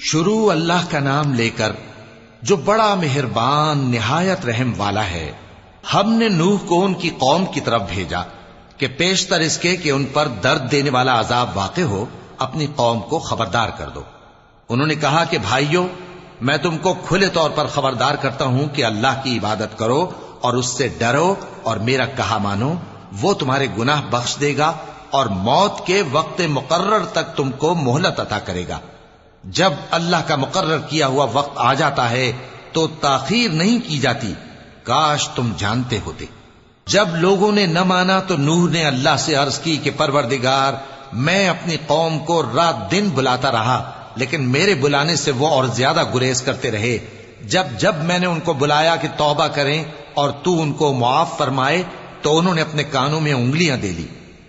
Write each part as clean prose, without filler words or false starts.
شروع اللہ کا نام لے کر جو بڑا مہربان نہایت رحم والا ہے۔ ہم نے نوح کو ان کی قوم کی طرف بھیجا کہ پیشتر اس کے کہ ان پر درد دینے والا عذاب واقع ہو اپنی قوم کو خبردار کر دو۔ انہوں نے کہا کہ بھائیو، میں تم کو کھلے طور پر خبردار کرتا ہوں کہ اللہ کی عبادت کرو اور اس سے ڈرو اور میرا کہا مانو، وہ تمہارے گناہ بخش دے گا اور موت کے وقت مقرر تک تم کو مہلت عطا کرے گا۔ جب اللہ کا مقرر کیا ہوا وقت آ جاتا ہے تو تاخیر نہیں کی جاتی، کاش تم جانتے ہوتے۔ جب لوگوں نے نہ مانا تو نوح نے اللہ سے عرض کی کہ پروردگار، میں اپنی قوم کو رات دن بلاتا رہا لیکن میرے بلانے سے وہ اور زیادہ گریز کرتے رہے۔ جب میں نے ان کو بلایا کہ توبہ کریں اور تو ان کو معاف فرمائے تو انہوں نے اپنے کانوں میں انگلیاں دے لی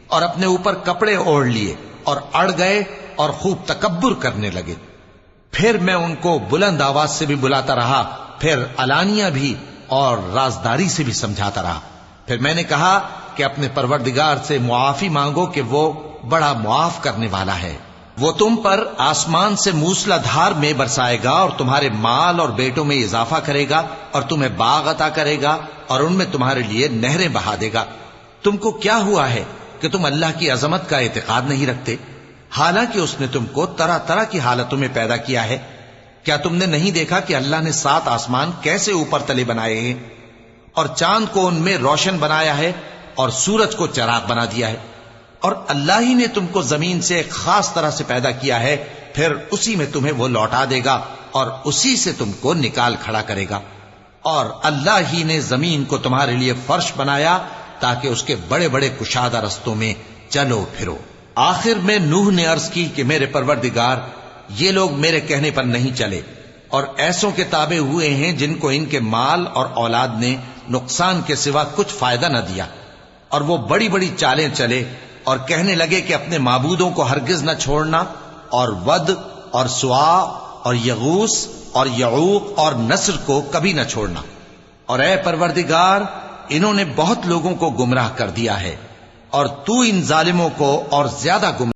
اور اپنے اوپر کپڑے اوڑھ لیے اور اڑ گئے اور خوب تکبر کرنے لگے۔ پھر میں ان کو بلند آواز سے بھی بلاتا رہا، پھر علانیہ بھی اور رازداری سے بھی سمجھاتا رہا۔ پھر میں نے کہا کہ اپنے پروردگار سے معافی مانگو کہ وہ بڑا معاف کرنے والا ہے۔ وہ تم پر آسمان سے موسلا دھار میں برسائے گا اور تمہارے مال اور بیٹوں میں اضافہ کرے گا اور تمہیں باغ عطا کرے گا اور ان میں تمہارے لیے نہریں بہا دے گا۔ تم کو کیا ہوا ہے کہ تم اللہ کی عظمت کا اعتقاد نہیں رکھتے، حالانکہ اس نے تم کو طرح طرح کی حالتوں میں پیدا کیا ہے؟ کیا تم نے نہیں دیکھا کہ اللہ نے 7 آسمان کیسے اوپر تلے بنائے ہیں اور چاند کو ان میں روشن بنایا ہے اور سورج کو چراغ بنا دیا ہے؟ اور اللہ ہی نے تم کو زمین سے ایک خاص طرح سے پیدا کیا ہے، پھر اسی میں تمہیں وہ لوٹا دے گا اور اسی سے تم کو نکال کھڑا کرے گا۔ اور اللہ ہی نے زمین کو تمہارے لیے فرش بنایا تاکہ اس کے بڑے بڑے کشادہ رستوں میں چلو پھرو۔ آخر میں نوح نے عرض کی کہ میرے پروردگار، یہ لوگ میرے کہنے پر نہیں چلے اور ایسوں کے تابع ہوئے ہیں جن کو ان کے مال اور اولاد نے نقصان کے سوا کچھ فائدہ نہ دیا، اور وہ بڑی بڑی چالیں چلے اور کہنے لگے کہ اپنے معبودوں کو ہرگز نہ چھوڑنا، اور ود اور سوا اور یغوث اور یعوق اور نصر کو کبھی نہ چھوڑنا۔ اور اے پروردگار، انہوں نے بہت لوگوں کو گمراہ کر دیا ہے اور تو ان ظالموں کو اور زیادہ گمراہ